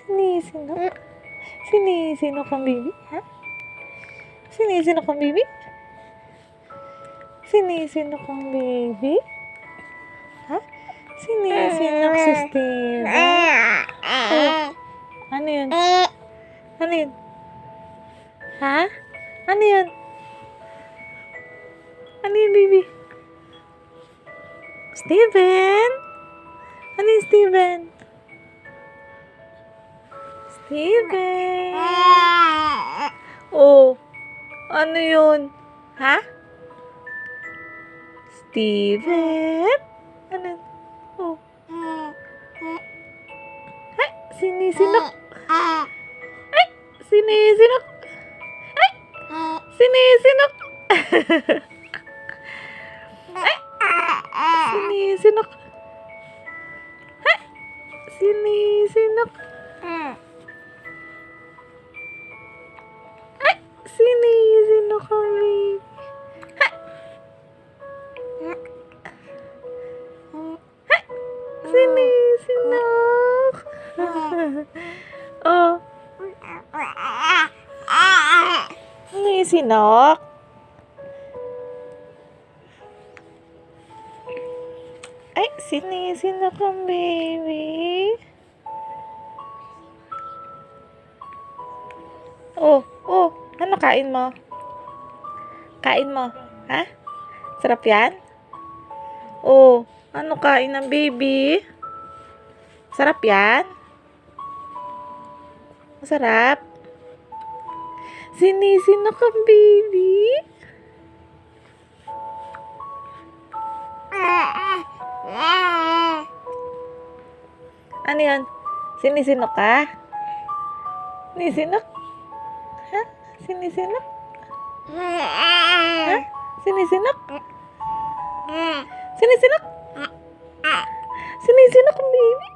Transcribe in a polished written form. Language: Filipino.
Sinisinok? Sinisinok ang baby? Ha? Sinisinok ang baby? Sinisinok ang baby? Ha? Sinisinok si Steven? Oh, ano yun? Ano yun? Ha? Ano yun? Ano yun, baby? Steven? Ano yun, Steven? Steven? Oh, ano yun? Ha? Steven? Ano? Oh. Ay, sinisinok. Ay, sinisinok. Ay, sinisinok. Ay, sinisinok. Ay, sinisinok. Ay, sinisinok kami. Sinisinok. Oh. Sinisinok. Ay, sinisinok ang baby. Oh, oh. Ano kain mo? Kain mo? Ha? Sarap yan? Oh, ano kain ng baby? Sarap yan? Masarap? Sinisinok ang baby? Ano yan? Sinisinok ka? Sinisinok? Ha? Sinisinok? Ha? Sinisinok? Sinisinok? Sinisinok ang baby?